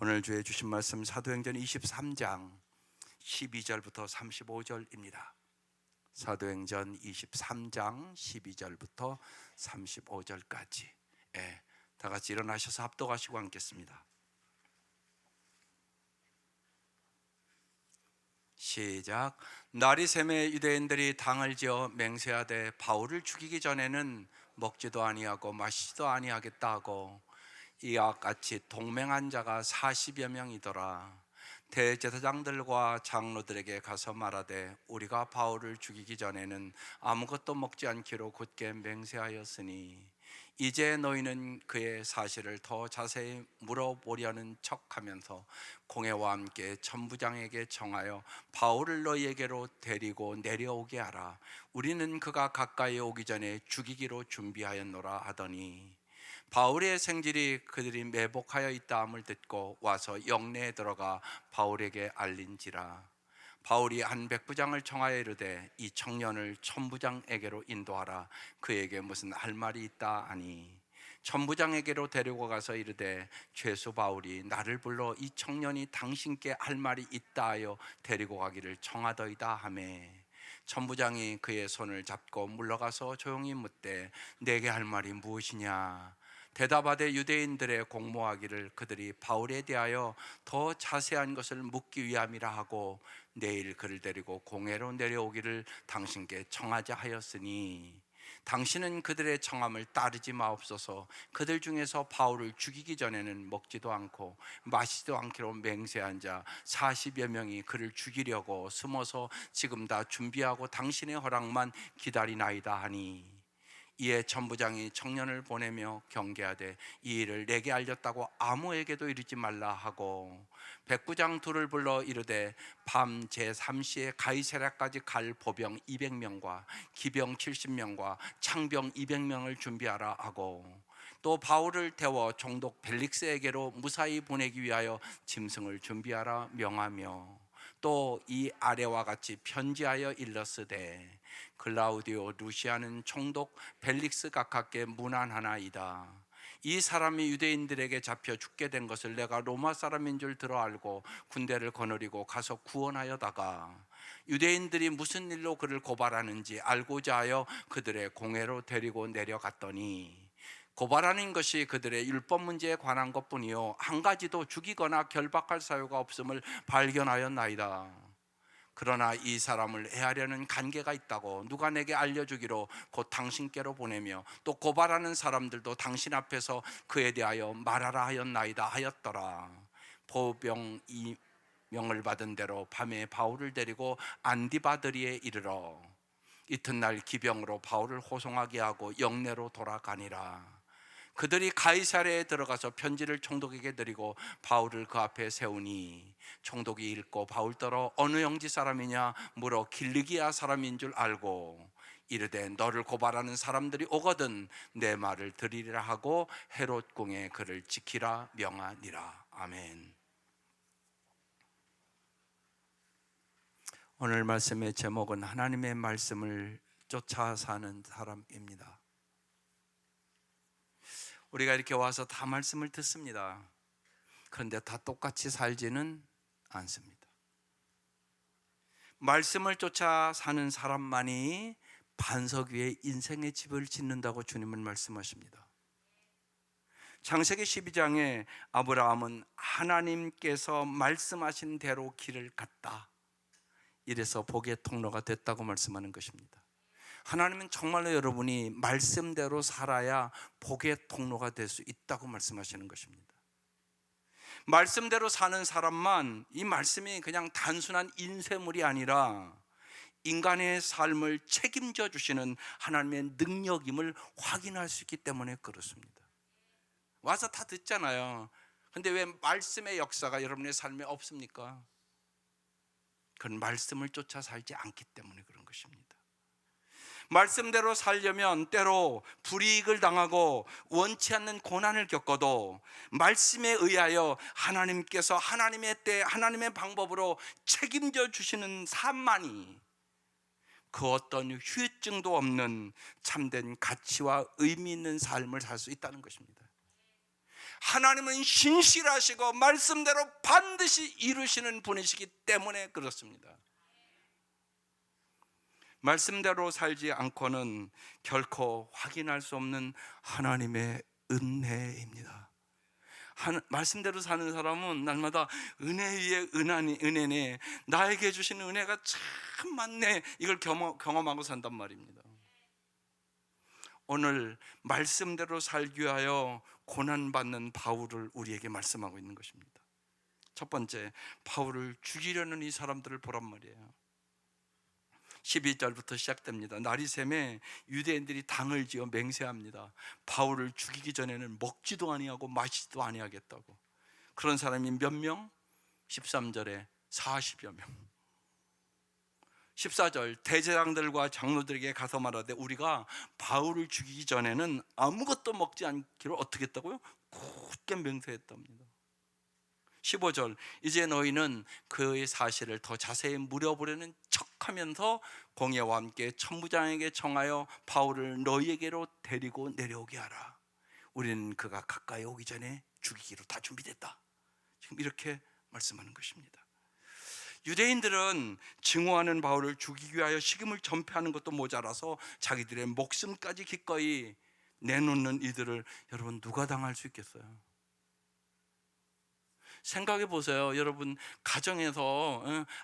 오늘 주의 주신 말씀 사도행전 23장 12절부터 35절입니다. 사도행전 23장 12절부터 35절까지. 다 같이 일어나셔서 합독하시고 앉겠습니다. 시작. 날이 새매 유대인들이 당을 지어 맹세하되 바울을 죽이기 전에는 먹지도 아니하고 마시지도 아니하겠다 하고 이와 같이 동맹한 자가 40여 명이더라. 대제사장들과 장로들에게 가서 말하되 우리가 바울을 죽이기 전에는 아무것도 먹지 않기로 굳게 맹세하였으니 이제 너희는 그의 사실을 더 자세히 물어보려는 척하면서 공회와 함께 천부장에게 청하여 바울을 너희에게로 데리고 내려오게 하라. 우리는 그가 가까이 오기 전에 죽이기로 준비하였노라 하더니 바울의 생질이 그들이 매복하여 있다함을 듣고 와서 영내에 들어가 바울에게 알린지라. 바울이 한 백부장을 청하여 이르되 이 청년을 천부장에게로 인도하라. 그에게 무슨 할 말이 있다 하니 천부장에게로 데리고 가서 이르되 죄수 바울이 나를 불러 이 청년이 당신께 할 말이 있다 하여 데리고 가기를 청하더이다 하매 천부장이 그의 손을 잡고 물러가서 조용히 묻되 내게 할 말이 무엇이냐. 대답하되 유대인들의 공모하기를 그들이 바울에 대하여 더 자세한 것을 묻기 위함이라 하고 내일 그를 데리고 공회로 내려오기를 당신께 청하자 하였으니 당신은 그들의 청함을 따르지 마옵소서. 그들 중에서 바울을 죽이기 전에는 먹지도 않고 마시지도 않기로 맹세한 자 40여 명이 그를 죽이려고 숨어서 지금 다 준비하고 당신의 허락만 기다리나이다 하니 이에 천부장이 청년을 보내며 경계하되 이 일을 내게 알렸다고 아무에게도 이르지 말라 하고 백부장 둘을 불러 이르되 밤 제3시에 가이사랴까지 갈 보병 200명과 기병 70명과 창병 200명을 준비하라 하고 또 바울을 태워 총독 벨릭스에게로 무사히 보내기 위하여 짐승을 준비하라 명하며 또 이 아래와 같이 편지하여 일렀으되 클라우디오 루시아는 총독 벨릭스 각하께 문안하나이다. 이 사람이 유대인들에게 잡혀 죽게 된 것을 내가 로마 사람인 줄 들어 알고 군대를 거느리고 가서 구원하여다가 유대인들이 무슨 일로 그를 고발하는지 알고자 하여 그들의 공회로 데리고 내려갔더니 고발하는 것이 그들의 율법 문제에 관한 것뿐이요 한 가지도 죽이거나 결박할 사유가 없음을 발견하였나이다. 그러나 이 사람을 해하려는 간계가 있다고 누가 내게 알려주기로 곧 당신께로 보내며 또 고발하는 사람들도 당신 앞에서 그에 대하여 말하라 하였나이다 하였더라. 보병 2명을 받은 대로 밤에 바울을 데리고 안디바드리에 이르러 이튿날 기병으로 바울을 호송하게 하고 영내로 돌아가니라. 그들이 가이사랴에 들어가서 편지를 총독에게 드리고 바울을 그 앞에 세우니 총독이 읽고 바울더러 어느 영지 사람이냐 물어 길리기아 사람인 줄 알고 이르되 너를 고발하는 사람들이 오거든 내 말을 들으리라 하고 헤롯 궁에 그를 지키라 명하니라. 아멘. 오늘 말씀의 제목은 하나님의 말씀을 쫓아 사는 사람입니다. 우리가 이렇게 와서 다 말씀을 듣습니다. 그런데 다 똑같이 살지는 않습니다. 말씀을 쫓아 사는 사람만이 반석 위에 인생의 집을 짓는다고 주님은 말씀하십니다. 창세기 12장에 아브라함은 하나님께서 말씀하신 대로 길을 갔다. 이래서 복의 통로가 됐다고 말씀하는 것입니다. 하나님은 정말로 여러분이 말씀대로 살아야 복의 통로가 될 수 있다고 말씀하시는 것입니다. 말씀대로 사는 사람만 이 말씀이 그냥 단순한 인쇄물이 아니라 인간의 삶을 책임져 주시는 하나님의 능력임을 확인할 수 있기 때문에 그렇습니다. 와서 다 듣잖아요. 근데 왜 말씀의 역사가 여러분의 삶에 없습니까? 그건 말씀을 쫓아 살지 않기 때문에 그런 것입니다. 말씀대로 살려면 때로 불이익을 당하고 원치 않는 고난을 겪어도 말씀에 의하여 하나님께서 하나님의 때 하나님의 방법으로 책임져 주시는 삶만이 그 어떤 후유증도 없는 참된 가치와 의미 있는 삶을 살 수 있다는 것입니다. 하나님은 신실하시고 말씀대로 반드시 이루시는 분이시기 때문에 그렇습니다. 말씀대로 살지 않고는 결코 확인할 수 없는 하나님의 은혜입니다. 말씀대로 사는 사람은 날마다 은혜 위에 은혜네, 나에게 주신 은혜가 참 많네, 이걸 경험하고 산단 말입니다. 오늘 말씀대로 살기 위하여 고난받는 바울을 우리에게 말씀하고 있는 것입니다. 첫 번째, 바울을 죽이려는 이 사람들을 보란 말이에요. 12절부터 시작됩니다. 날이 새매 유대인들이 당을 지어 맹세합니다. 바울을 죽이기 전에는 먹지도 아니하고 마시지도 아니하겠다고. 그런 사람이 몇 명? 13절에 40여 명. 14절, 대제사장들과 장로들에게 가서 말하되 우리가 바울을 죽이기 전에는 아무것도 먹지 않기로 어떻게 했다고요? 굳게 맹세했답니다. 15절, 이제 너희는 그의 사실을 더 자세히 물어보려는 척하면서 공예와 함께 천부장에게 청하여 바울을 너희에게로 데리고 내려오게 하라. 우리는 그가 가까이 오기 전에 죽이기로 다 준비됐다. 지금 이렇게 말씀하는 것입니다. 유대인들은 증오하는 바울을 죽이기 위하여 식음을 전폐하는 것도 모자라서 자기들의 목숨까지 기꺼이 내놓는 이들을 여러분 누가 당할 수 있겠어요? 생각해 보세요. 여러분 가정에서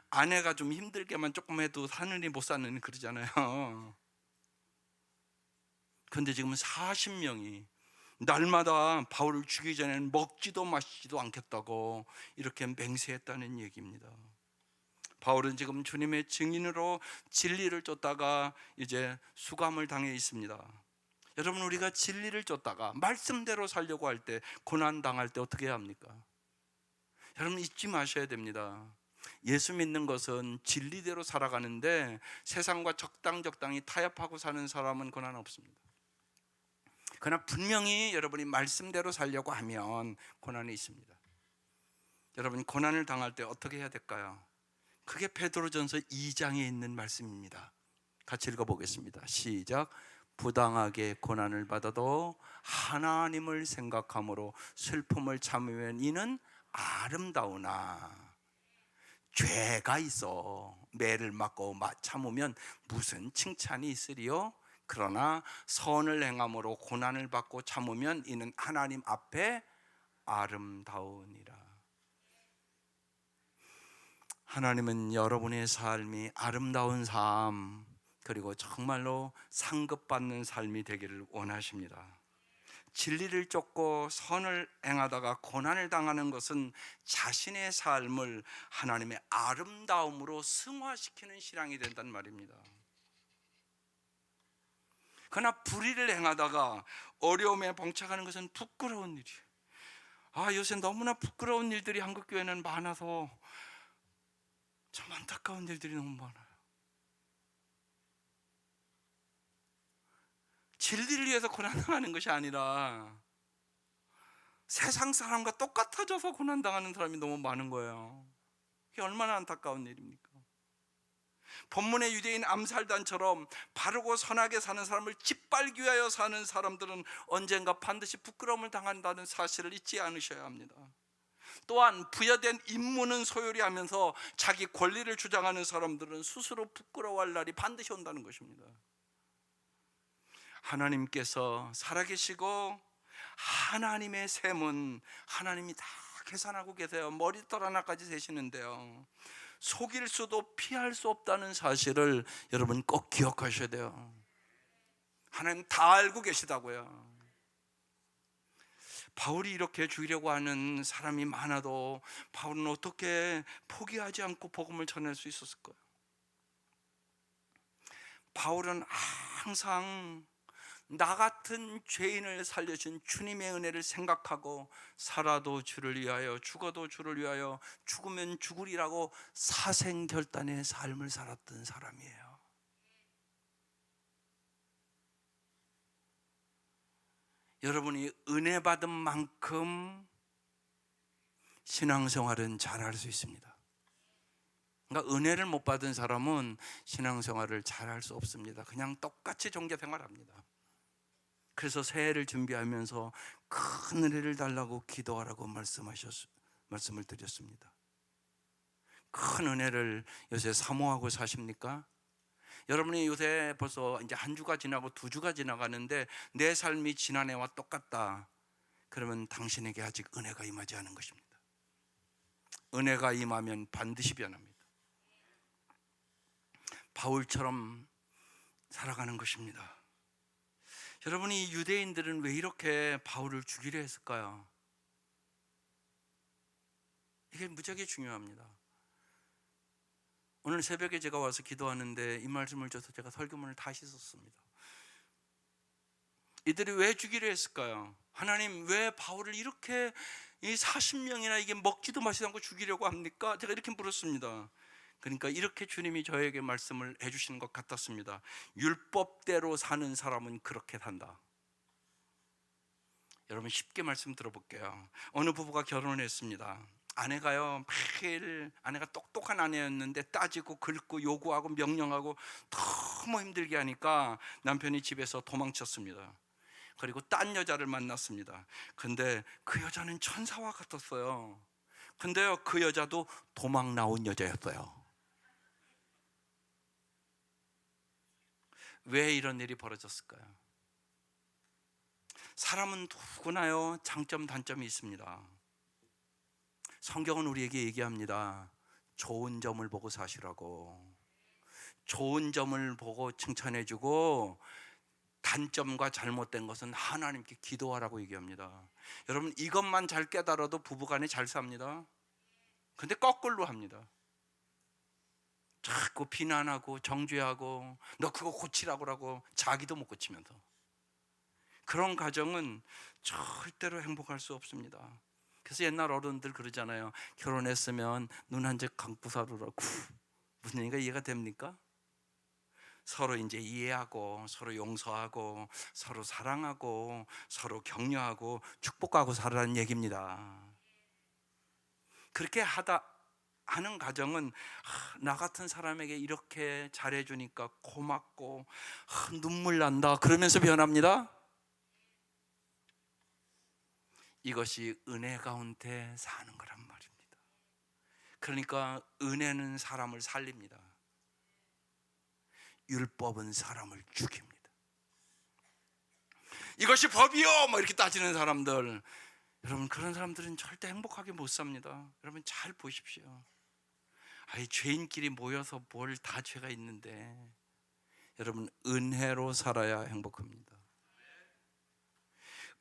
아내가 좀 힘들게만 조금 해도 사느니 못 사느니 그러잖아요. 그런데 지금 40명이 날마다 바울을 죽이기 전에는 먹지도 마시지도 않겠다고 이렇게 맹세했다는 얘기입니다. 바울은 지금 주님의 증인으로 진리를 쫓다가 이제 수감을 당해 있습니다. 여러분, 우리가 진리를 쫓다가 말씀대로 살려고 할 때, 고난 당할 때 어떻게 해야 합니까? 여러분 잊지 마셔야 됩니다. 예수 믿는 것은 진리대로 살아가는데 세상과 적당히 타협하고 사는 사람은 고난 없습니다. 그러나 분명히 여러분이 말씀대로 살려고 하면 고난이 있습니다. 여러분 고난을 당할 때 어떻게 해야 될까요? 그게 베드로전서 2장에 있는 말씀입니다. 같이 읽어보겠습니다. 시작. 부당하게 고난을 받아도 하나님을 생각함으로 슬픔을 참으면 이는 아름다우나 죄가 있어 매를 맞고 참으면 무슨 칭찬이 있으리요? 그러나 선을 행함으로 고난을 받고 참으면 이는 하나님 앞에 아름다우니라. 하나님은 여러분의 삶이 아름다운 삶, 그리고 정말로 상급받는 삶이 되기를 원하십니다. 진리를 쫓고 선을 행하다가 고난을 당하는 것은 자신의 삶을 하나님의 아름다움으로 승화시키는 신앙이 된단 말입니다. 그러나 불의를 행하다가 어려움에 봉착하는 것은 부끄러운 일이에요. 요새 너무나 부끄러운 일들이 한국교회는 많아서 참 안타까운 일들이 너무 많아요. 진리를 위해서 고난당하는 것이 아니라 세상 사람과 똑같아져서 고난당하는 사람이 너무 많은 거예요. 그게 얼마나 안타까운 일입니까? 본문의 유대인 암살단처럼 바르고 선하게 사는 사람을 짓밟기 위하여 사는 사람들은 언젠가 반드시 부끄러움을 당한다는 사실을 잊지 않으셔야 합니다. 또한 부여된 임무는 소홀히 하면서 자기 권리를 주장하는 사람들은 스스로 부끄러워할 날이 반드시 온다는 것입니다. 하나님께서 살아계시고 하나님의 셈은 하나님이 다 계산하고 계세요. 머리털 하나까지 세시는데요, 속일 수도 피할 수 없다는 사실을 여러분 꼭 기억하셔야 돼요. 하나님 다 알고 계시다고요. 바울이 이렇게 죽이려고 하는 사람이 많아도 바울은 어떻게 포기하지 않고 복음을 전할 수 있었을까요? 바울은 항상 나 같은 죄인을 살려준 주님의 은혜를 생각하고 살아도 주를 위하여 죽어도 주를 위하여 죽으면 죽으리라고 사생결단의 삶을 살았던 사람이에요. 여러분이 은혜 받은 만큼 신앙생활은 잘할 수 있습니다. 그러니까 은혜를 못 받은 사람은 신앙생활을 잘할 수 없습니다. 그냥 똑같이 종교생활합니다. 그래서 새해를 준비하면서 큰 은혜를 달라고 기도하라고 말씀을 드렸습니다. 큰 은혜를 요새 사모하고 사십니까? 여러분이 요새 벌써 이제 한 주가 지나고 두 주가 지나가는데 내 삶이 지난해와 똑같다. 그러면 당신에게 아직 은혜가 임하지 않은 것입니다. 은혜가 임하면 반드시 변합니다. 바울처럼 살아가는 것입니다. 여러분이 유대인들은 왜 이렇게 바울을 죽이려 했을까요? 이게 무지하게 중요합니다. 오늘 새벽에 제가 와서 기도하는데 이 말씀을 줘서 제가 설교문을 다시 썼습니다. 이들이 왜 죽이려 했을까요? 하나님 왜 바울을 이렇게 이 40명이나 이게 먹지도 마시도 않고 죽이려고 합니까? 제가 이렇게 물었습니다. 그러니까 이렇게 주님이 저에게 말씀을 해주시는 것 같았습니다. 율법대로 사는 사람은 그렇게 산다. 여러분 쉽게 말씀 들어볼게요. 어느 부부가 결혼을 했습니다. 아내가요 매일 아내가 똑똑한 아내였는데 따지고 긁고 요구하고 명령하고 너무 힘들게 하니까 남편이 집에서 도망쳤습니다. 그리고 딴 여자를 만났습니다. 근데 그 여자는 천사와 같았어요. 근데요 그 여자도 도망 나온 여자였어요. 왜 이런 일이 벌어졌을까요? 사람은 누구나요 장점 단점이 있습니다. 성경은 우리에게 얘기합니다. 좋은 점을 보고 사시라고. 좋은 점을 보고 칭찬해주고 단점과 잘못된 것은 하나님께 기도하라고 얘기합니다. 여러분 이것만 잘 깨달아도 부부간에 잘 삽니다. 근데 거꾸로 합니다. 자꾸 비난하고 정죄하고 너 그거 고치라고 자기도 못 고치면서 그런 가정은 절대로 행복할 수 없습니다. 그래서 옛날 어른들 그러잖아요. 결혼했으면 눈 한 적 감고 살으라고. 무슨 얘기가 이해가 됩니까? 서로 이제 이해하고 서로 용서하고 서로 사랑하고 서로 격려하고 축복하고 살아라는 얘기입니다. 그렇게 하는 가정은 나 같은 사람에게 이렇게 잘해주니까 고맙고 눈물 난다 그러면서 변합니다. 이것이 은혜 가운데 사는 거란 말입니다. 그러니까 은혜는 사람을 살립니다. 율법은 사람을 죽입니다. 이것이 법이요 뭐 이렇게 따지는 사람들, 여러분 그런 사람들은 절대 행복하게 못 삽니다. 여러분 잘 보십시오. 아이 죄인끼리 모여서 뭘 다 죄가 있는데, 여러분 은혜로 살아야 행복합니다.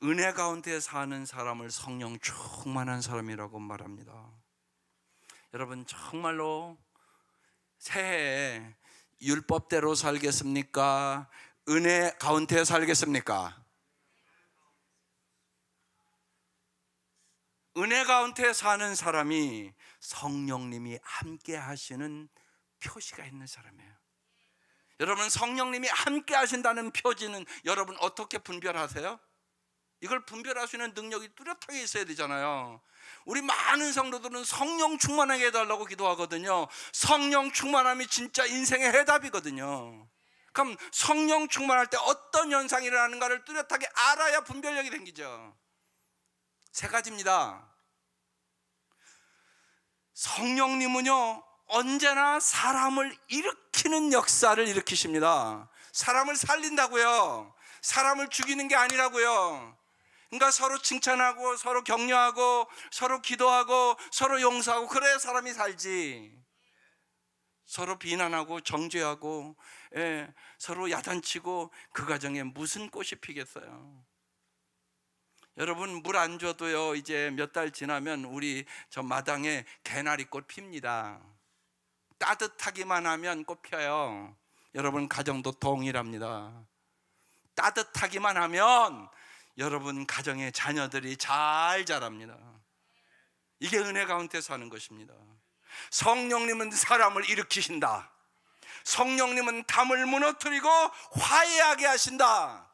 은혜 가운데 사는 사람을 성령 충만한 사람이라고 말합니다. 여러분 정말로 새해에 율법대로 살겠습니까? 은혜 가운데 살겠습니까? 은혜 가운데 사는 사람이 성령님이 함께 하시는 표시가 있는 사람이에요. 여러분 성령님이 함께 하신다는 표지는 여러분 어떻게 분별하세요? 이걸 분별할 수 있는 능력이 뚜렷하게 있어야 되잖아요. 우리 많은 성도들은 성령 충만하게 해달라고 기도하거든요. 성령 충만함이 진짜 인생의 해답이거든요. 그럼 성령 충만할 때 어떤 현상이 일어나는가를 뚜렷하게 알아야 분별력이 생기죠. 세 가지입니다. 성령님은요 언제나 사람을 일으키는 역사를 일으키십니다. 사람을 살린다고요. 사람을 죽이는 게 아니라고요. 그러니까 서로 칭찬하고 서로 격려하고 서로 기도하고 서로 용서하고 그래야 사람이 살지. 서로 비난하고 정죄하고 서로 야단치고 그 가정에 무슨 꽃이 피겠어요. 여러분 물 안 줘도요 이제 몇 달 지나면 우리 저 마당에 개나리꽃 핍니다. 따뜻하기만 하면 꽃 펴요. 여러분 가정도 동일합니다. 따뜻하기만 하면 여러분 가정의 자녀들이 잘 자랍니다. 이게 은혜 가운데 사는 것입니다. 성령님은 사람을 일으키신다. 성령님은 담을 무너뜨리고 화해하게 하신다.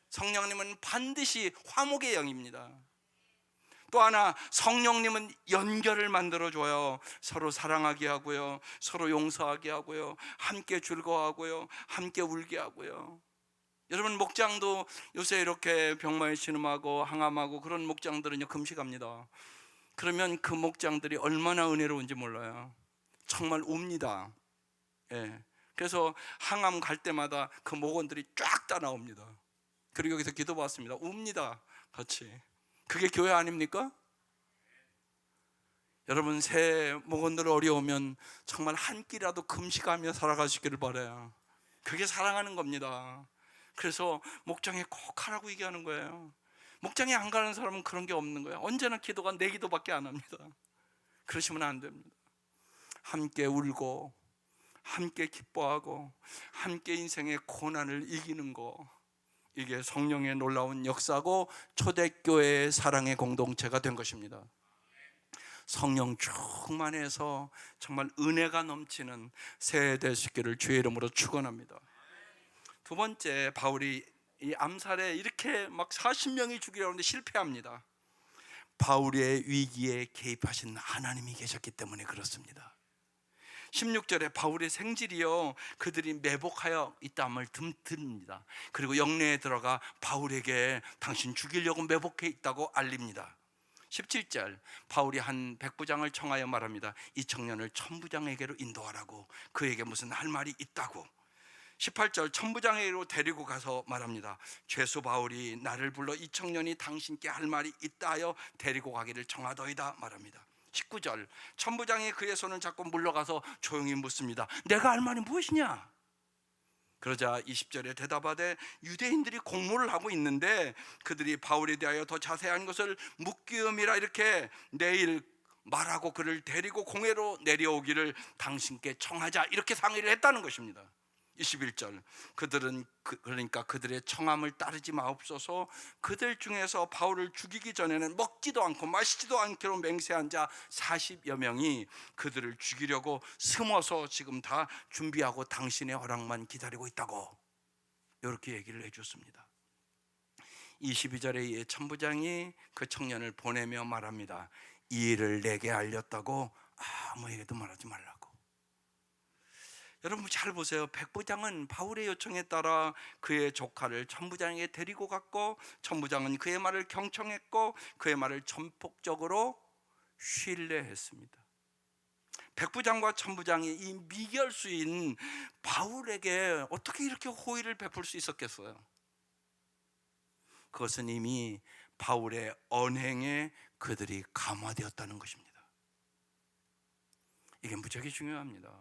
성령님은 반드시 화목의 영입니다. 또 하나 성령님은 연결을 만들어줘요. 서로 사랑하게 하고요, 서로 용서하게 하고요, 함께 즐거워하고요, 함께 울게 하고요. 여러분, 목장도 요새 이렇게 병마에 신음하고 항암하고 그런 목장들은요 금식합니다. 그러면 그 목장들이 얼마나 은혜로운지 몰라요. 정말 웁니다. 예. 그래서 항암 갈 때마다 그 목원들이 쫙 다 나옵니다. 그리고 여기서 기도 받습니다. 웁니다. 같이. 그게 교회 아닙니까? 여러분, 새 목원들 어려우면 정말 한 끼라도 금식하며 살아가시기를 바라요. 그게 사랑하는 겁니다. 그래서 목장에 꼭 하라고 얘기하는 거예요. 목장에 안 가는 사람은 그런 게 없는 거예요. 언제나 기도가 내 기도밖에 안 합니다. 그러시면 안 됩니다. 함께 울고 함께 기뻐하고 함께 인생의 고난을 이기는 거, 이게 성령의 놀라운 역사고 초대교회의 사랑의 공동체가 된 것입니다. 성령 충만해서 정말 은혜가 넘치는 새해 되시기를 주의 이름으로 축원합니다. 두 번째, 바울이 이 암살에 이렇게 막 40명이 죽이려고 하는데 실패합니다. 바울의 위기에 개입하신 하나님이 계셨기 때문에 그렇습니다. 16절에 바울의 생질이요 그들이 매복하여 있다함을 듭니다. 그리고 영내에 들어가 바울에게 당신 죽이려고 매복해 있다고 알립니다. 17절, 바울이 한 백부장을 청하여 말합니다. 이 청년을 천부장에게로 인도하라고, 그에게 무슨 할 말이 있다고. 18절, 천부장에게로 데리고 가서 말합니다. 죄수 바울이 나를 불러 이 청년이 당신께 할 말이 있다 하여 데리고 가기를 청하더이다 말합니다. 19절, 천부장이 그의 손을 잡고 물러가서 조용히 묻습니다. 내가 할 말이 무엇이냐? 그러자 20절에 대답하되 유대인들이 공모를 하고 있는데 그들이 바울에 대하여 더 자세한 것을 묻기음이라 이렇게 내일 말하고 그를 데리고 공회로 내려오기를 당신께 청하자, 이렇게 상의를 했다는 것입니다. 21절, 그들은 그러니까 그들의 청함을 따르지 마옵소서. 그들 중에서 바울을 죽이기 전에는 먹지도 않고 마시지도 않기로 맹세한 자 40여 명이 그들을 죽이려고 숨어서 지금 다 준비하고 당신의 허락만 기다리고 있다고, 이렇게 얘기를 해줬습니다. 22절에 이에 천부장이 그 청년을 보내며 말합니다. 이 일을 내게 알렸다고 아무에게도 말하지 말라고. 여러분 잘 보세요. 백부장은 바울의 요청에 따라 그의 조카를 천부장에게 데리고 갔고, 천부장은 그의 말을 경청했고 그의 말을 전폭적으로 신뢰했습니다. 백부장과 천부장이 이 미결수인 바울에게 어떻게 이렇게 호의를 베풀 수 있었겠어요? 그것은 이미 바울의 언행에 그들이 감화되었다는 것입니다. 이게 무지하게 중요합니다.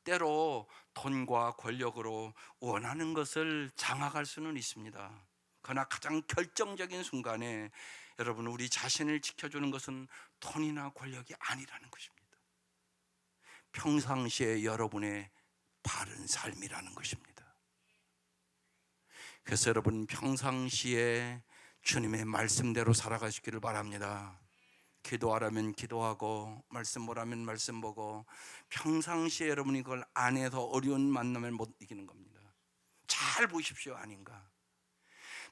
때로 돈과 권력으로 원하는 것을 장악할 수는 있습니다. 그러나 가장 결정적인 순간에 여러분, 우리 자신을 지켜주는 것은 돈이나 권력이 아니라는 것입니다. 평상시에 여러분의 바른 삶이라는 것입니다. 그래서 여러분 평상시에 주님의 말씀대로 살아가시기를 바랍니다. 기도하라면 기도하고 말씀 보라면 말씀 보고, 평상시에 여러분이 그걸 안 해서 어려운 만남을 못 이기는 겁니다. 잘 보십시오. 아닌가?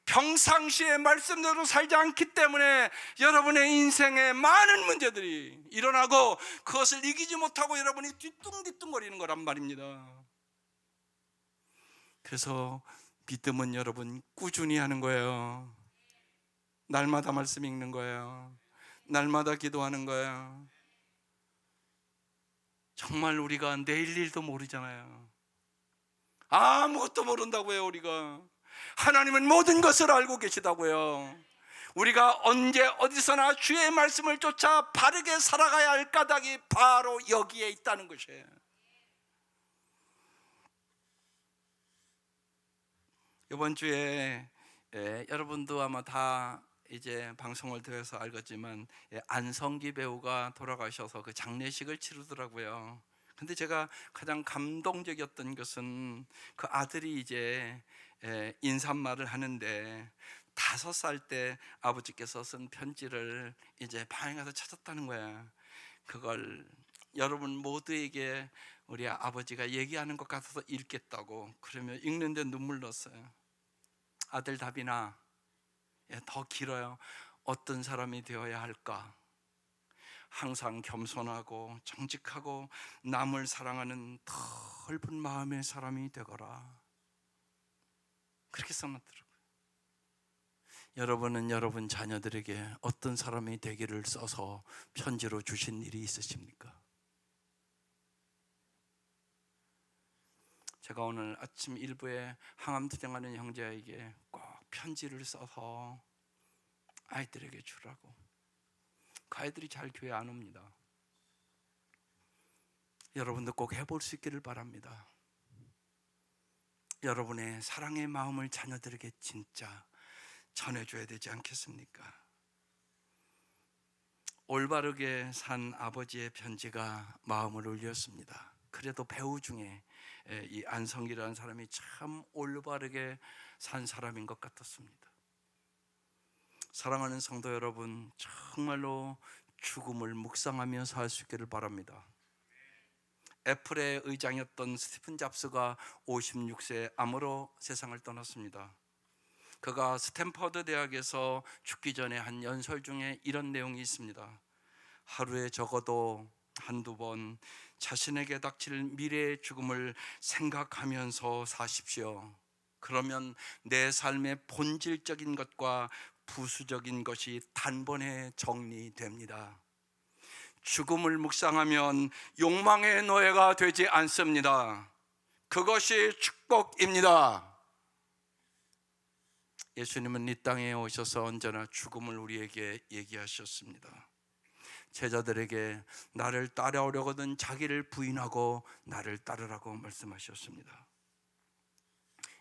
평상시에 말씀대로 살지 않기 때문에 여러분의 인생에 많은 문제들이 일어나고 그것을 이기지 못하고 여러분이 뒤뚱뒤뚱거리는 거란 말입니다. 그래서 믿음은 여러분 꾸준히 하는 거예요. 날마다 말씀 읽는 거예요. 날마다 기도하는 거예요. 정말 우리가 내일 일도 모르잖아요. 아무것도 모른다고요. 우리가 하나님은 모든 것을 알고 계시다고요. 우리가 언제 어디서나 주의 말씀을 쫓아 바르게 살아가야 할 까닭이 바로 여기에 있다는 것이에요. 이번 주에 여러분도 아마 다 이제 방송을 들어서 알겠지만 안성기 배우가 돌아가셔서 그 장례식을 치르더라고요. 근데 제가 가장 감동적이었던 것은 그 아들이 이제 인사말을 하는데 5살 때 아버지께서 쓴 편지를 이제 방에 가서 찾았다는 거야. 그걸 여러분 모두에게 우리 아버지가 얘기하는 것 같아서 읽겠다고, 그러면 읽는데 눈물 났어요. 아들 다빈아, 더 길어요. 어떤 사람이 되어야 할까? 항상 겸손하고 정직하고 남을 사랑하는 넓은 마음의 사람이 되거라. 그렇게 써놨더라고요. 여러분은 여러분 자녀들에게 어떤 사람이 되기를 써서 편지로 주신 일이 있으십니까? 제가 오늘 아침 일부에 항암 투쟁하는 형제에게 꼭 편지를 써서 아이들에게 주라고. 그 아이들이 잘 교회 안 옵니다. 여러분도 꼭 해볼 수 있기를 바랍니다. 여러분의 사랑의 마음을 자녀들에게 진짜 전해줘야 되지 않겠습니까? 올바르게 산 아버지의 편지가 마음을 울렸습니다. 그래도 배우 중에 이 안성기라는 사람이 참 올바르게 산 사람인 것 같았습니다. 사랑하는 성도 여러분, 정말로 죽음을 묵상하며 살 수 있기를 바랍니다. 애플의 의장이었던 스티븐 잡스가 56세 암으로 세상을 떠났습니다. 그가 스탠퍼드 대학에서 죽기 전에 한 연설 중에 이런 내용이 있습니다. 하루에 적어도 한두 번 자신에게 닥칠 미래의 죽음을 생각하면서 사십시오. 그러면 내 삶의 본질적인 것과 부수적인 것이 단번에 정리됩니다. 죽음을 묵상하면 욕망의 노예가 되지 않습니다. 그것이 축복입니다. 예수님은 이 땅에 오셔서 언제나 죽음을 우리에게 얘기하셨습니다. 제자들에게 나를 따라오려거든 자기를 부인하고 나를 따르라고 말씀하셨습니다.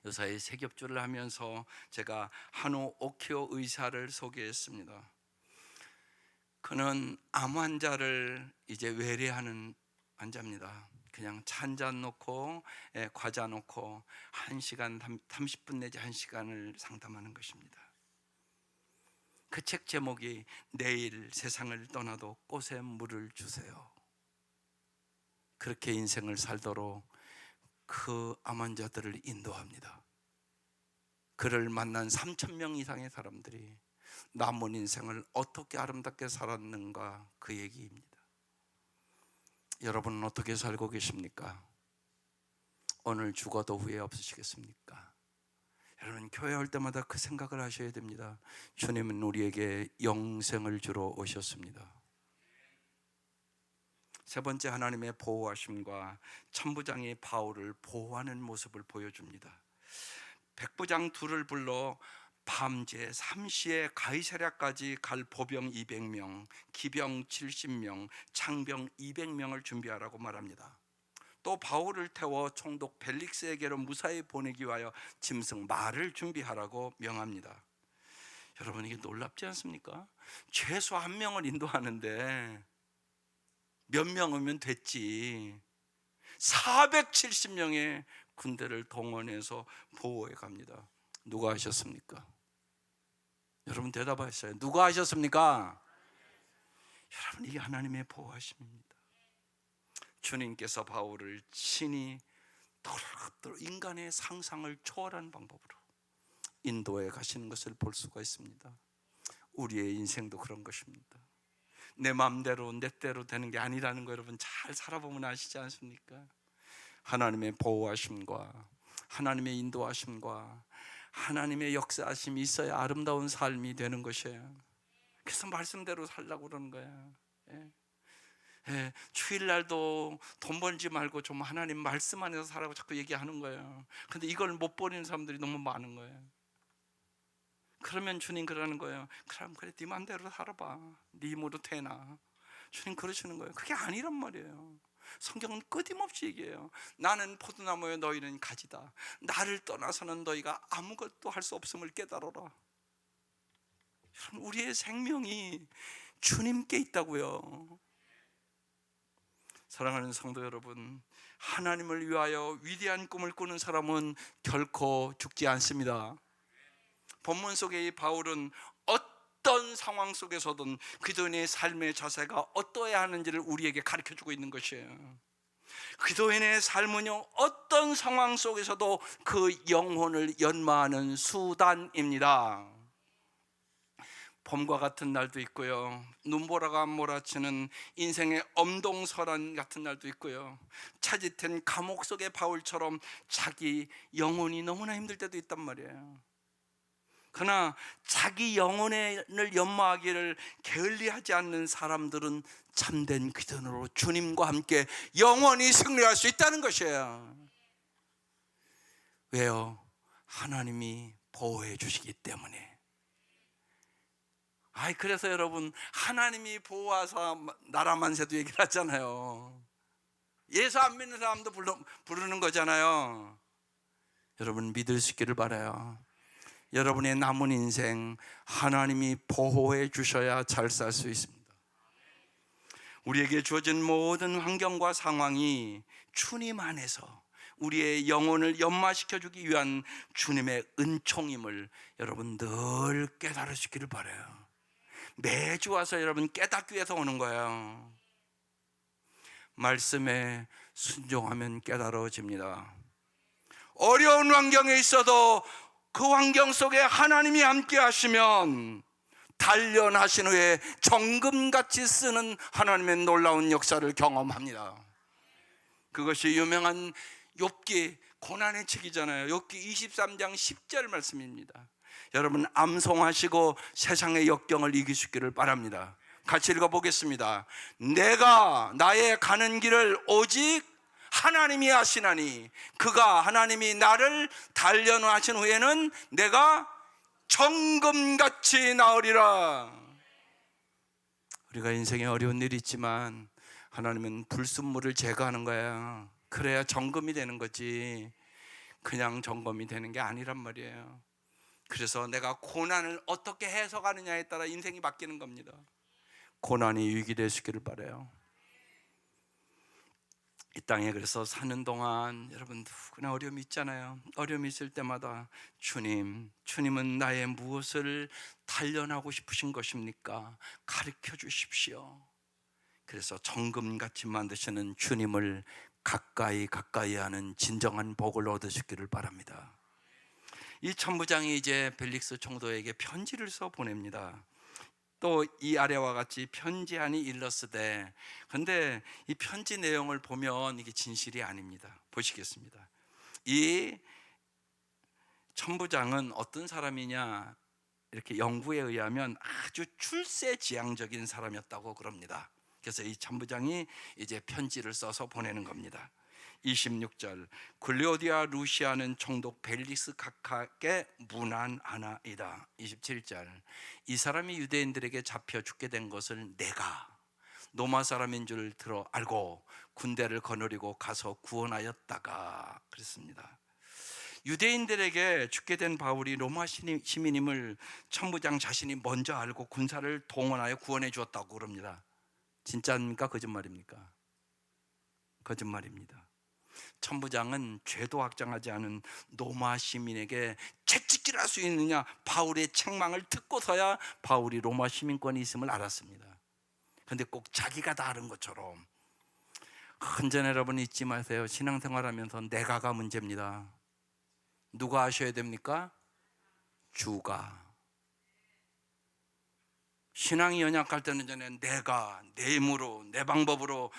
요사이 세겹주를 하면서 제가 한우 오키오 의사를 소개했습니다. 그는 암 환자를 이제 외래하는 환자입니다. 그냥 차 한 잔 놓고 과자 놓고 1시간 30분 내지 1시간을 상담하는 것입니다. 그 책 제목이 내일 세상을 떠나도 꽃에 물을 주세요. 그렇게 인생을 살도록 그 암 환자들을 인도합니다. 그를 만난 3,000명 이상의 사람들이 남은 인생을 어떻게 아름답게 살았는가 그 얘기입니다. 여러분은 어떻게 살고 계십니까? 오늘 죽어도 후회 없으시겠습니까? 여러분 교회 올 때마다 그 생각을 하셔야 됩니다. 주님은 우리에게 영생을 주러 오셨습니다. 세 번째, 하나님의 보호하심과 천부장이 바울을 보호하는 모습을 보여줍니다. 백부장 둘을 불러 밤제 3시에 가이사랴까지 갈 보병 200명, 기병 70명, 창병 200명을 준비하라고 말합니다. 또 바울을 태워 총독 벨릭스에게로 무사히 보내기 위하여 짐승 말을 준비하라고 명합니다. 여러분, 이게 놀랍지 않습니까? 최소 1명을 인도하는데 몇 명이면 됐지 470명의 군대를 동원해서 보호해 갑니다. 누가 하셨습니까? 여러분 대답하셨어요. 누가 하셨습니까? 여러분, 이게 하나님의 보호하심입니다. 주님께서 바울을 친히 인간의 상상을 초월한 방법으로 인도에 가시는 것을 볼 수가 있습니다. 우리의 인생도 그런 것입니다. 내 마음대로 내 때로 되는 게 아니라는 거 여러분 잘 살아보면 아시지 않습니까? 하나님의 보호하심과 하나님의 인도하심과 하나님의 역사하심이 있어야 아름다운 삶이 되는 것이에요. 그래서 말씀대로 살려고 그러는 거예요. 주일날도 돈 벌지 말고 좀 하나님 말씀 안에서 살라고 자꾸 얘기하는 거예요. 근데 이걸 못 버리는 사람들이 너무 많은 거예요. 그러면 주님 그러는 거예요. 그럼 그래 네 맘대로 살아봐. 네 힘으로 되나. 주님 그러시는 거예요. 그게 아니란 말이에요. 성경은 끊임없이 얘기해요. 나는 포도나무에 너희는 가지다. 나를 떠나서는 너희가 아무것도 할 수 없음을 깨달아라. 여러분, 우리의 생명이 주님께 있다고요. 사랑하는 성도 여러분, 하나님을 위하여 위대한 꿈을 꾸는 사람은 결코 죽지 않습니다. 본문 속의 이 바울은 어떤 상황 속에서든 그도인의 삶의 자세가 어떠해야 하는지를 우리에게 가르쳐주고 있는 것이에요. 그도인의 삶은요, 어떤 상황 속에서도 그 영혼을 연마하는 수단입니다. 봄과 같은 날도 있고요, 눈보라가 몰아치는 인생의 엄동설한 같은 날도 있고요, 차짓한 감옥 속의 바울처럼 자기 영혼이 너무나 힘들 때도 있단 말이에요. 그러나 자기 영혼을 연마하기를 게을리하지 않는 사람들은 참된 기도로 주님과 함께 영원히 승리할 수 있다는 것이에요. 왜요? 하나님이 보호해 주시기 때문에. 그래서 여러분, 하나님이 보호하사 나라 만세도 얘기를 하잖아요. 예수 안 믿는 사람도 부르는 거잖아요. 여러분, 믿을 수 있기를 바라요. 여러분의 남은 인생 하나님이 보호해 주셔야 잘 살 수 있습니다. 우리에게 주어진 모든 환경과 상황이 주님 안에서 우리의 영혼을 연마시켜 주기 위한 주님의 은총임을 여러분 늘 깨달으시기를 바라요. 매주 와서 여러분 깨닫기 위해서 오는 거예요. 말씀에 순종하면 깨달아집니다. 어려운 환경에 있어도 그 환경 속에 하나님이 함께 하시면 단련하신 후에 정금같이 쓰는 하나님의 놀라운 역사를 경험합니다. 그것이 유명한 욥기 고난의 책이잖아요. 욥기 23장 10절 말씀입니다. 여러분 암송하시고 세상의 역경을 이길 수 있기를 바랍니다. 같이 읽어보겠습니다. 내가 나의 가는 길을 오직 하나님이 하시나니 그가 하나님이 나를 단련하신 후에는 내가 정금같이 나으리라. 우리가 인생에 어려운 일이 있지만 하나님은 불순물을 제거하는 거야. 그래야 정금이 되는 거지, 그냥 정금이 되는 게 아니란 말이에요. 그래서 내가 고난을 어떻게 해석하느냐에 따라 인생이 바뀌는 겁니다. 고난이 유익이 되시기를 바라요. 이 땅에 그래서 사는 동안 여러분 누구나 어려움이 있잖아요. 어려움이 있을 때마다 주님은 나의 무엇을 단련하고 싶으신 것입니까? 가르쳐 주십시오. 그래서 정금같이 만드시는 주님을 가까이 하는 진정한 복을 얻으시기를 바랍니다. 이 천부장이 이제 벨릭스 총독에게 편지를 써 보냅니다. 또 이 아래와 같이 편지하니 일렀으되, 근데 이 편지 내용을 보면 이게 진실이 아닙니다. 보시겠습니다. 이 천부장은 어떤 사람이냐, 이렇게 연구에 의하면 아주 출세지향적인 사람이었다고 그럽니다. 그래서 이 천부장이 이제 편지를 써서 보내는 겁니다. 26절, 글레오디아 루시아는 총독 벨릭스 각하께 문안하나이다. 27절, 이 사람이 유대인들에게 잡혀 죽게 된 것을 내가 로마 사람인 줄 알고 군대를 거느리고 가서 구원하였다가 그랬습니다. 유대인들에게 죽게 된 바울이 로마 시민임을 천부장 자신이 먼저 알고 군사를 동원하여 구원해 주었다고 그럽니다. 진짜입니까? 거짓말입니까? 거짓말입니다. 천부장은 죄도 확정하지 않은 로마 시민에게 채찍질 할 수 있느냐, 바울의 책망을 듣고서야 바울이 로마 시민권이 있음을 알았습니다. 그런데 꼭 자기가 다 아는 것처럼. 헌전 여러분 잊지 마세요. 신앙생활하면서 내가가 문제입니다. 누가 아셔야 됩니까? 주가. 신앙이 연약할 때는 전에 내가 내 힘으로 내 방법으로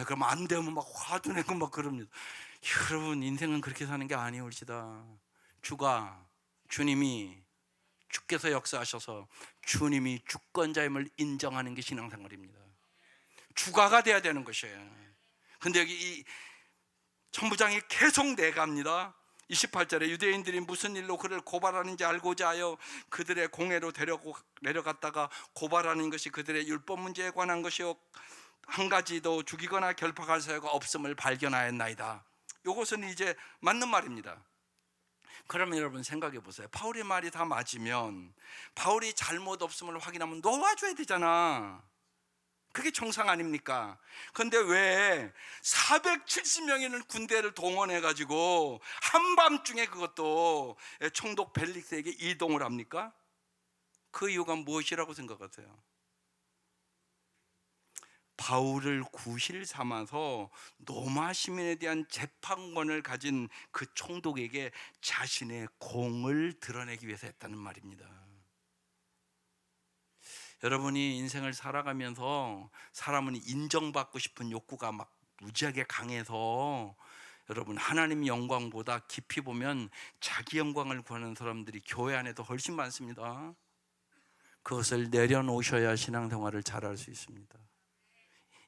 그러면 안 되면 막 화도 내고 막 그럽니다. 여러분 인생은 그렇게 사는 게 아니올지다. 주님이 주께서 역사하셔서 주님이 주권자임을 인정하는 게 신앙생활입니다. 주가가 돼야 되는 것이에요. 근데 여기 이 천부장이 계속 내갑니다. 28절에 유대인들이 무슨 일로 그를 고발하는지 알고자 하여 그들의 공회로 내려갔다가 고발하는 것이 그들의 율법 문제에 관한 것이요 한 가지도 죽이거나 결박할 사유가 없음을 발견하였나이다. 이것은 이제 맞는 말입니다. 그러면 여러분 생각해 보세요. 바울의 말이 다 맞으면 바울이 잘못 없음을 확인하면 놓아줘야 되잖아. 그게 정상 아닙니까? 그런데 왜 470명이는 군대를 동원해가지고 한밤중에 그것도 총독 벨릭스에게 이동을 합니까? 그 이유가 무엇이라고 생각하세요? 바울을 구실 삼아서 로마 시민에 대한 재판권을 가진 그 총독에게 자신의 공을 드러내기 위해서 했다는 말입니다. 여러분이 인생을 살아가면서 사람은 인정받고 싶은 욕구가 막 무지하게 강해서 여러분 하나님 영광보다 깊이 보면 자기 영광을 구하는 사람들이 교회 안에도 훨씬 많습니다. 그것을 내려놓으셔야 신앙생활을 잘할 수 있습니다.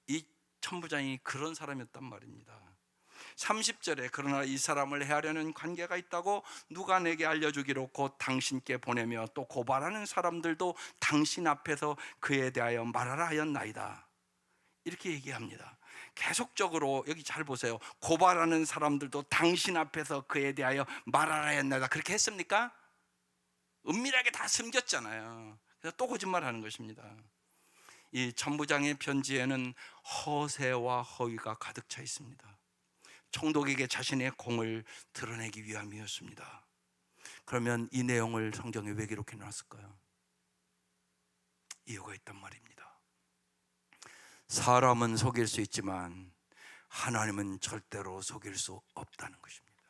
이 천부장이 그런 사람이었단 말입니다. 30절에 그러나 이 사람을 해하려는 관계가 있다고 누가 내게 알려주기로 곧 당신께 보내며 또 고발하는 사람들도 당신 앞에서 그에 대하여 말하라 하였나이다. 이렇게 얘기합니다. 계속적으로 여기 잘 보세요. 고발하는 사람들도 당신 앞에서 그에 대하여 말하라 하였나이다. 그렇게 했습니까? 은밀하게 다 숨겼잖아요. 그래서 또 거짓말하는 것입니다. 이 천부장의 편지에는 허세와 허위가 가득 차 있습니다. 총독에게 자신의 공을 드러내기 위함이었습니다. 그러면 이 내용을 성경에 왜 기록해 놨을까요? 이유가 있단 말입니다. 사람은 속일 수 있지만 하나님은 절대로 속일 수 없다는 것입니다.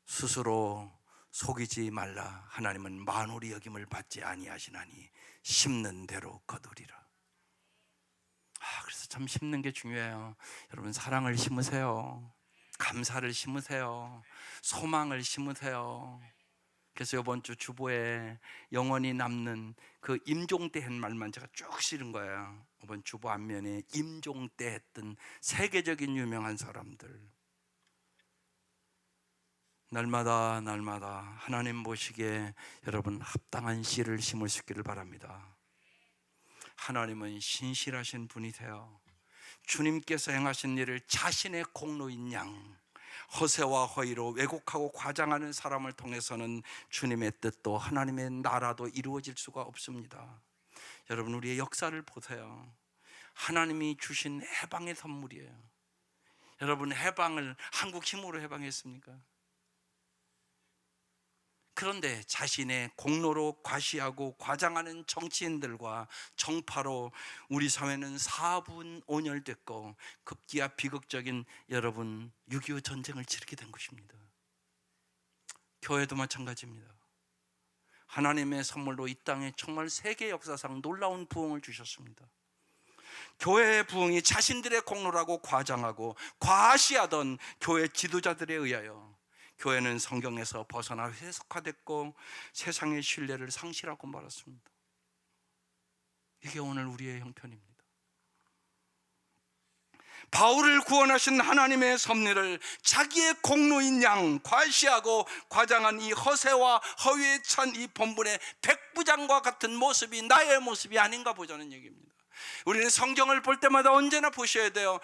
스스로 속이지 말라. 하나님은 만홀히 여김을 받지 아니하시나니 심는 대로 거두리라. 그래서 참 심는 게 중요해요. 여러분 사랑을 심으세요. 감사를 심으세요. 소망을 심으세요. 그래서 이번 주 주보에 영원히 남는 그 임종 때 한 말만 제가 쭉 실은 거예요. 이번 주보 앞면에 임종 때 했던 세계적인 유명한 사람들, 날마다 하나님 보시기에 여러분 합당한 씨를 심을 수 있기를 바랍니다. 하나님은 신실하신 분이세요. 주님께서 행하신 일을 자신의 공로인 양 허세와 허위로 왜곡하고 과장하는 사람을 통해서는 주님의 뜻도 하나님의 나라도 이루어질 수가 없습니다. 여러분 우리의 역사를 보세요. 하나님이 주신 해방의 선물이에요. 여러분 해방을 한국 힘으로 해방했습니까? 그런데 자신의 공로로 과시하고 과장하는 정치인들과 정파로 우리 사회는 사분온열됐고 급기야 비극적인 여러분 6.25 전쟁을 치르게 된 것입니다. 교회도 마찬가지입니다. 하나님의 선물로 이 땅에 정말 세계 역사상 놀라운 부흥을 주셨습니다. 교회의 부흥이 자신들의 공로라고 과장하고 과시하던 교회 지도자들에 의하여 교회는 성경에서 벗어나 회색화됐고 세상의 신뢰를 상실하고 말았습니다. 이게 오늘 우리의 형편입니다. 바울을 구원하신 하나님의 섭리를 자기의 공로인 양 과시하고 과장한 이 허세와 허위에 찬 이 본분의 백부장과 같은 모습이 나의 모습이 아닌가 보자는 얘기입니다. 우리는 성경을 볼 때마다 언제나 보셔야 돼요.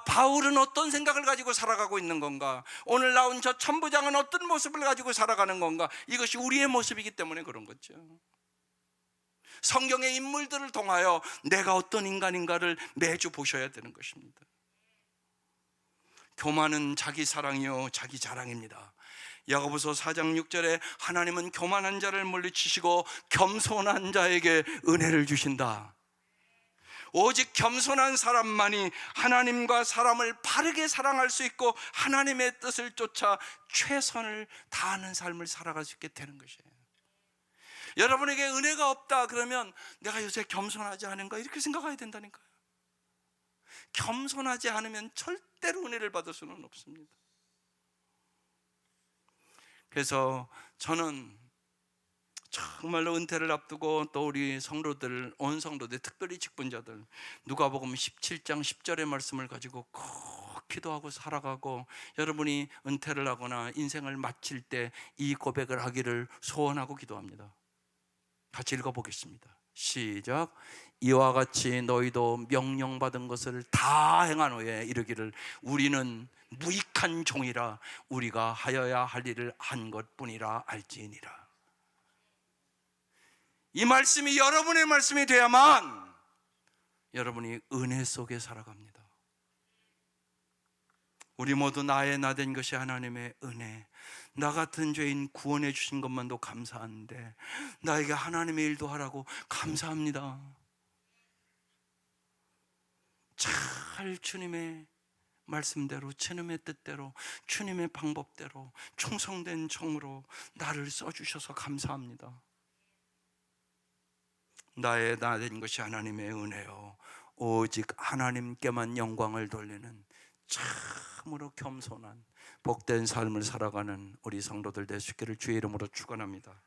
바울은 어떤 생각을 가지고 살아가고 있는 건가? 오늘 나온 저 천부장은 어떤 모습을 가지고 살아가는 건가? 이것이 우리의 모습이기 때문에 그런 거죠. 성경의 인물들을 통하여 내가 어떤 인간인가를 매주 보셔야 되는 것입니다. 교만은 자기 사랑이요 자기 자랑입니다. 야고보서 4장 6절에 하나님은 교만한 자를 물리치시고 겸손한 자에게 은혜를 주신다. 오직 겸손한 사람만이 하나님과 사람을 바르게 사랑할 수 있고 하나님의 뜻을 쫓아 최선을 다하는 삶을 살아갈 수 있게 되는 것이에요. 여러분에게 은혜가 없다 그러면 내가 요새 겸손하지 않은가 이렇게 생각해야 된다니까요. 겸손하지 않으면 절대로 은혜를 받을 수는 없습니다. 그래서 저는 정말로 은퇴를 앞두고 또 우리 성도들, 온 성도들, 특별히 직분자들 누가복음 17장 10절의 말씀을 가지고 꼭 기도하고 살아가고 여러분이 은퇴를 하거나 인생을 마칠 때 이 고백을 하기를 소원하고 기도합니다. 같이 읽어보겠습니다. 시작. 이와 같이 너희도 명령받은 것을 다 행한 후에 이르기를 우리는 무익한 종이라 우리가 하여야 할 일을 한 것뿐이라 알지니라. 이 말씀이 여러분의 말씀이 돼야만 여러분이 은혜 속에 살아갑니다. 우리 모두 나의 나된 것이 하나님의 은혜. 나 같은 죄인 구원해 주신 것만도 감사한데 나에게 하나님의 일도 하라고 감사합니다. 잘 주님의 말씀대로 주님의 뜻대로 주님의 방법대로 충성된 종으로 나를 써주셔서 감사합니다. 나 된 것이 하나님의 은혜요, 오직 하나님께만 영광을 돌리는 참으로 겸손한 복된 삶을 살아가는 우리 성도들 될 수 있기를 주의 이름으로 축원합니다.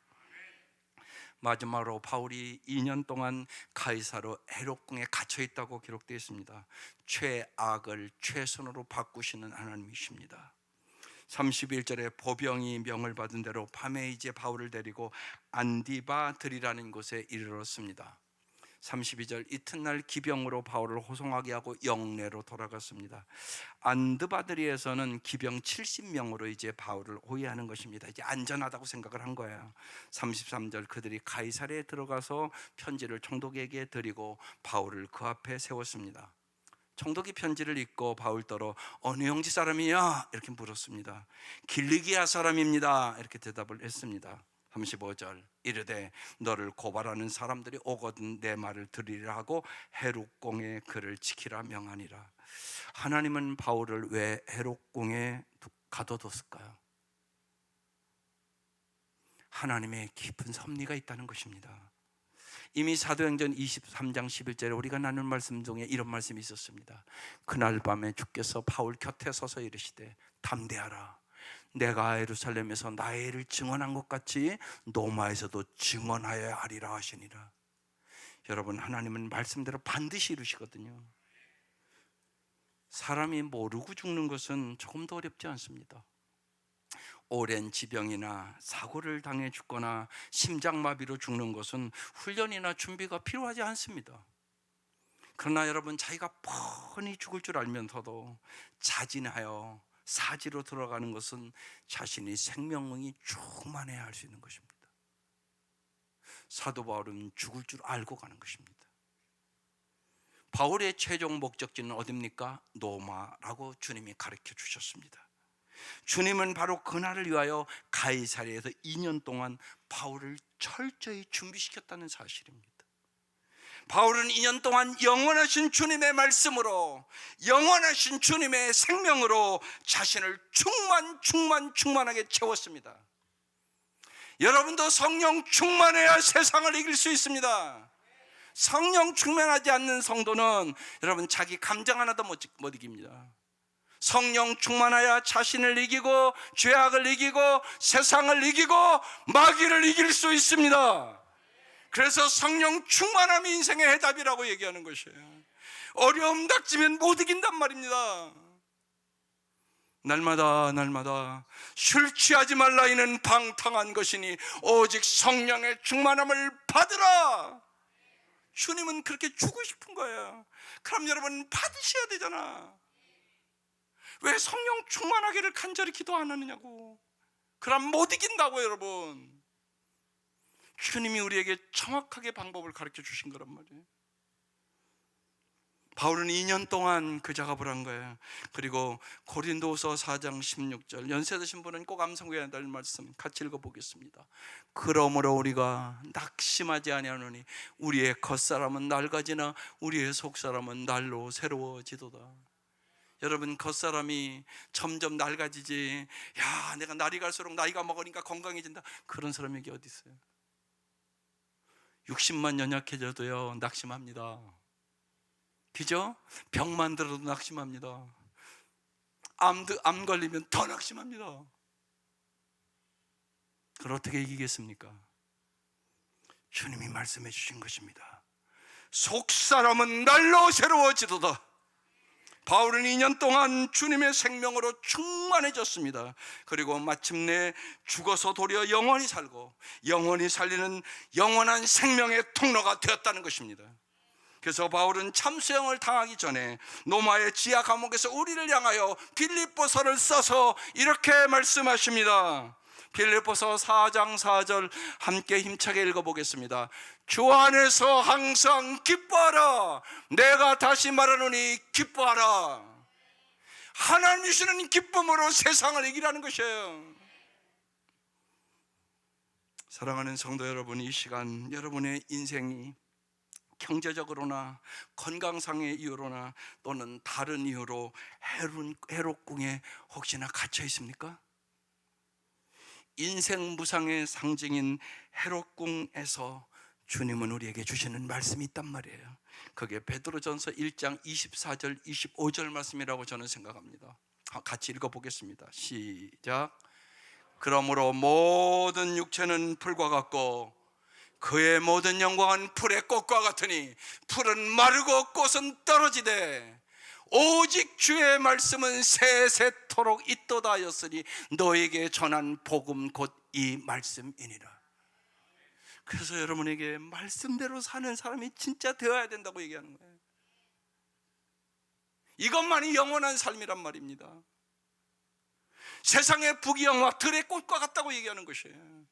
마지막으로 바울이 2년 동안 가이사로 헤롯궁에 갇혀 있다고 기록되어 있습니다. 최악을 최선으로 바꾸시는 하나님이십니다. 31절에 보병이 명을 받은 대로 밤에 이제 바울을 데리고 안디바들이라는 곳에 이르렀습니다. 32절, 이튿날 기병으로 바울을 호송하게 하고 영내로 돌아갔습니다. 안드바드리에서는 기병 70명으로 이제 바울을 호위하는 것입니다. 이제 안전하다고 생각을 한 거예요. 33절, 그들이 가이사랴에 들어가서 편지를 총독에게 드리고 바울을 그 앞에 세웠습니다. 총독이 편지를 읽고 바울더러 어느 형제 사람이냐 이렇게 물었습니다. 길리기아 사람입니다 이렇게 대답을 했습니다. 35절, 이르되 너를 고발하는 사람들이 오거든 내 말을 들으리라 하고 헤롯궁에 그를 지키라 명하니라. 하나님은 바울을 왜 헤롯궁에 가둬뒀을까요? 하나님의 깊은 섭리가 있다는 것입니다. 이미 사도행전 23장 11절에 우리가 나눈 말씀 중에 이런 말씀이 있었습니다. 그날 밤에 주께서 바울 곁에 서서 이르시되 담대하라, 내가 예루살렘에서 나의 일을 증언한 것 같이 노마에서도 증언하여야 하리라 하시니라. 여러분, 하나님은 말씀대로 반드시 이루시거든요. 사람이 모르고 죽는 것은 조금도 어렵지 않습니다. 오랜 지병이나 사고를 당해 죽거나 심장마비로 죽는 것은 훈련이나 준비가 필요하지 않습니다. 그러나 여러분, 자기가 뻔히 죽을 줄 알면서도 자진하여 사지로 들어가는 것은 자신이 생명이 충만해야 할 수 있는 것입니다. 사도 바울은 죽을 줄 알고 가는 것입니다. 바울의 최종 목적지는 어디입니까? 노마라고 주님이 가르쳐 주셨습니다. 주님은 바로 그날을 위하여 가이사랴에서 2년 동안 바울을 철저히 준비시켰다는 사실입니다. 바울은 2년 동안 영원하신 주님의 말씀으로, 영원하신 주님의 생명으로 자신을 충만하게 채웠습니다. 여러분도 성령 충만해야 세상을 이길 수 있습니다. 성령 충만하지 않는 성도는 여러분 자기 감정 하나도 못 이깁니다. 성령 충만하여 자신을 이기고 죄악을 이기고 세상을 이기고 마귀를 이길 수 있습니다. 그래서 성령 충만함이 인생의 해답이라고 얘기하는 것이에요. 어려움 닥치면 못 이긴단 말입니다. 날마다 술 취하지 말라 이는 방탕한 것이니 오직 성령의 충만함을 받으라. 주님은 그렇게 주고 싶은 거예요. 그럼 여러분 받으셔야 되잖아. 왜 성령 충만하기를 간절히 기도 안 하느냐고. 그럼 못 이긴다고. 여러분, 주님이 우리에게 정확하게 방법을 가르쳐 주신 거란 말이에요. 바울은 2년 동안 그 작업을 한 거예요. 그리고 고린도후서 4장 16절, 연세 드신 분은 꼭 암송해야 될 말씀 같이 읽어보겠습니다. 그러므로 우리가 낙심하지 아니하노니 우리의 겉사람은 낡아지나 우리의 속사람은 날로 새로워지도다. 여러분, 겉사람이 점점 낡아지지, 야 내가 날이 갈수록 나이가 먹으니까 건강해진다, 그런 사람이 여기 어디 있어요? 60만 연약해져도요 낙심합니다. 그죠? 병만 들어도 낙심합니다. 암 걸리면 더 낙심합니다. 그걸 어떻게 이기겠습니까? 주님이 말씀해 주신 것입니다. 속사람은 날로 새로워지도다. 바울은 2년 동안 주님의 생명으로 충만해졌습니다. 그리고 마침내 죽어서 도리어 영원히 살고 영원히 살리는 영원한 생명의 통로가 되었다는 것입니다. 그래서 바울은 참수형을 당하기 전에 로마의 지하 감옥에서 우리를 향하여 빌립보서를 써서 이렇게 말씀하십니다. 빌립보서 4장 4절 함께 힘차게 읽어보겠습니다. 주 안에서 항상 기뻐하라. 내가 다시 말하노니 기뻐하라. 하나님이 주시는 기쁨으로 세상을 이기라는 것이에요. 사랑하는 성도 여러분, 이 시간 여러분의 인생이 경제적으로나 건강상의 이유로나 또는 다른 이유로 헤롯궁에 혹시나 갇혀 있습니까? 인생 무상의 상징인 헤롯궁에서 주님은 우리에게 주시는 말씀이 있단 말이에요. 그게 베드로전서 1장 24절 25절 말씀이라고 저는 생각합니다. 같이 읽어보겠습니다. 시작. 그러므로 모든 육체는 풀과 같고 그의 모든 영광은 풀의 꽃과 같으니 풀은 마르고 꽃은 떨어지되 오직 주의 말씀은 세세토록 있도다 하였으니 너에게 전한 복음 곧 이 말씀이니라. 그래서 여러분에게 말씀대로 사는 사람이 진짜 되어야 된다고 얘기하는 거예요. 이것만이 영원한 삶이란 말입니다. 세상의 부귀영화 들의 꽃과 같다고 얘기하는 것이에요.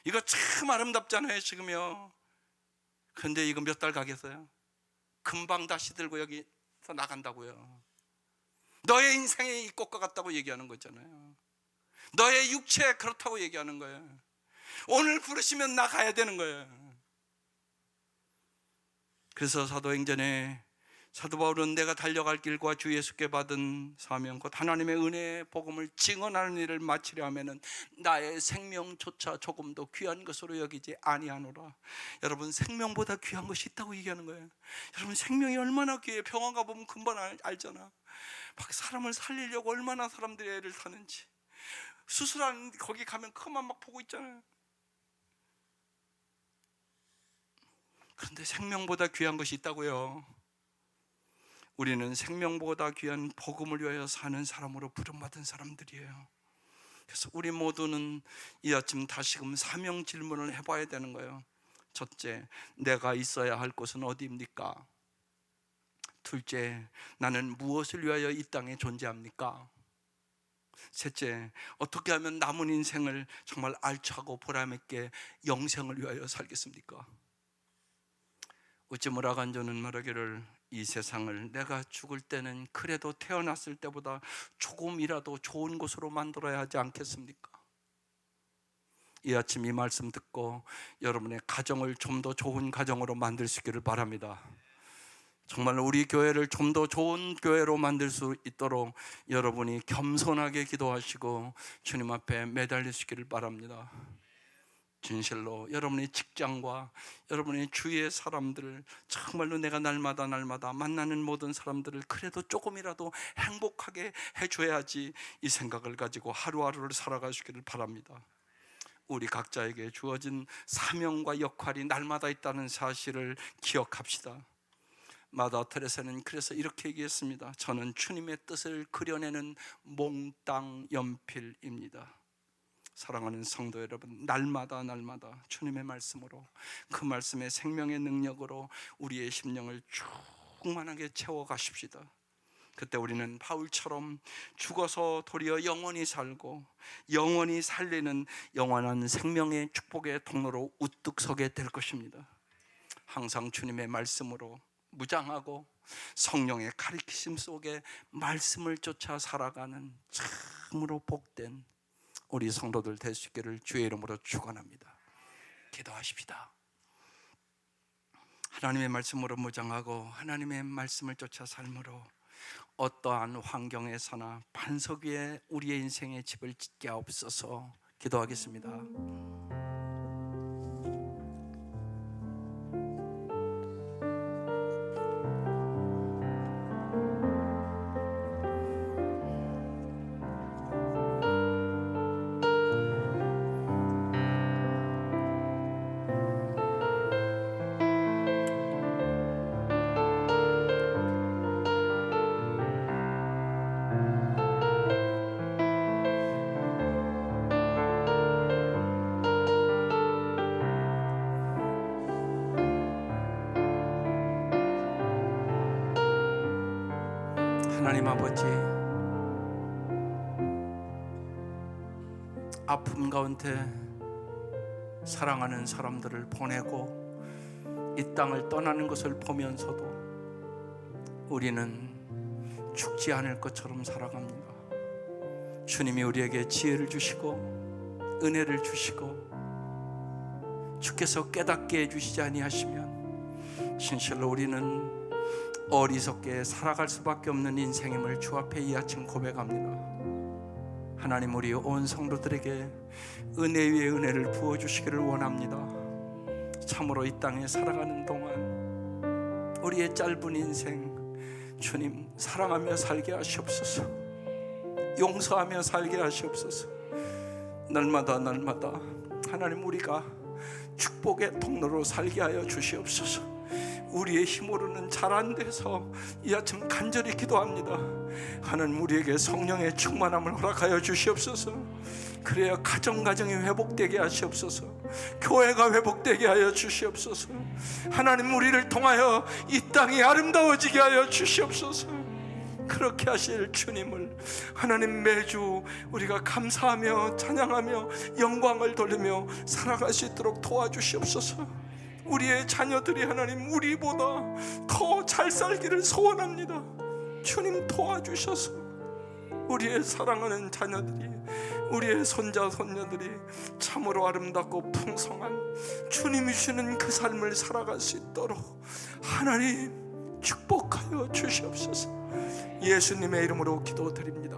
이거 참 아름답잖아요 지금요. 그런데 이거 몇 달 가겠어요? 금방 다시 들고 여기서 나간다고요. 너의 인생이 이 꽃과 같다고 얘기하는 거잖아요. 너의 육체 그렇다고 얘기하는 거예요. 오늘 부르시면 나가야 되는 거예요. 그래서 사도행전에 사도 바울은 내가 달려갈 길과 주 예수께 받은 사명 곧 하나님의 은혜의 복음을 증언하는 일을 마치려 하면은 나의 생명조차 조금도 귀한 것으로 여기지 아니하노라. 여러분, 생명보다 귀한 것이 있다고 얘기하는 거예요. 여러분, 생명이 얼마나 귀해요. 병원 가보면 금방 알잖아. 막 사람을 살리려고 얼마나 사람들이 애를 타는지. 수술하는 거기 가면 그만 막 보고 있잖아요. 그런데 생명보다 귀한 것이 있다고요. 우리는 생명보다 귀한 복음을 위하여 사는 사람으로 부름받은 사람들이에요. 그래서 우리 모두는 이 아침 다시금 사명 질문을 해봐야 되는 거예요. 첫째, 내가 있어야 할 곳은 어디입니까? 둘째, 나는 무엇을 위하여 이 땅에 존재합니까? 셋째, 어떻게 하면 남은 인생을 정말 알차고 보람있게 영생을 위하여 살겠습니까? 우찌무라 간조는 말하기를 이 세상을 내가 죽을 때는 그래도 태어났을 때보다 조금이라도 좋은 곳으로 만들어야 하지 않겠습니까? 이 아침 이 말씀 듣고 여러분의 가정을 좀 더 좋은 가정으로 만들 수 있기를 바랍니다. 정말 우리 교회를 좀 더 좋은 교회로 만들 수 있도록 여러분이 겸손하게 기도하시고 주님 앞에 매달리시기를 바랍니다. 진실로 여러분의 직장과 여러분의 주위의 사람들을 정말로 내가 날마다 만나는 모든 사람들을 그래도 조금이라도 행복하게 해줘야지, 이 생각을 가지고 하루하루를 살아가시기를 바랍니다. 우리 각자에게 주어진 사명과 역할이 날마다 있다는 사실을 기억합시다. 마다 테레사는 그래서 이렇게 얘기했습니다. 저는 주님의 뜻을 그려내는 몽땅 연필입니다. 사랑하는 성도 여러분, 날마다 주님의 말씀으로, 그 말씀의 생명의 능력으로 우리의 심령을 충만하게 채워가십시다. 그때 우리는 바울처럼 죽어서 도리어 영원히 살고 영원히 살리는 영원한 생명의 축복의 통로로 우뚝 서게 될 것입니다. 항상 주님의 말씀으로 무장하고 성령의 가르치심 속에 말씀을 쫓아 살아가는 참으로 복된 우리 성도들 될 수 있기를 주의 이름으로 축원합니다. 기도하십시다. 하나님의 말씀으로 무장하고 하나님의 말씀을 쫓아 삶으로 어떠한 환경에서나 반석 위에 우리의 인생의 집을 짓게 하옵소서. 기도하겠습니다. 하나님 아버지, 아픔 가운데 사랑하는 사람들을 보내고 이 땅을 떠나는 것을 보면서도 우리는 죽지 않을 것처럼 살아갑니다. 주님이 우리에게 지혜를 주시고 은혜를 주시고 주께서 깨닫게 해주시지 아니하시면 진실로 우리는 어리석게 살아갈 수밖에 없는 인생임을 주 앞에 이 아침 고백합니다. 하나님, 우리 온 성도들에게 은혜 위에 은혜를 부어주시기를 원합니다. 참으로 이 땅에 살아가는 동안 우리의 짧은 인생 주님 사랑하며 살게 하시옵소서. 용서하며 살게 하시옵소서. 날마다 하나님 우리가 축복의 통로로 살게 하여 주시옵소서. 우리의 힘으로는 잘 안 돼서 이 아침 간절히 기도합니다. 하나님 우리에게 성령의 충만함을 허락하여 주시옵소서. 그래야 가정이 회복되게 하시옵소서. 교회가 회복되게 하여 주시옵소서. 하나님 우리를 통하여 이 땅이 아름다워지게 하여 주시옵소서. 그렇게 하실 주님을 하나님 매주 우리가 감사하며 찬양하며 영광을 돌리며 살아갈 수 있도록 도와주시옵소서. 우리의 자녀들이 하나님 우리보다 더 잘 살기를 소원합니다. 주님 도와주셔서 우리의 사랑하는 자녀들이, 우리의 손자 손녀들이 참으로 아름답고 풍성한 주님이 주는 그 삶을 살아갈 수 있도록 하나님 축복하여 주시옵소서. 예수님의 이름으로 기도드립니다.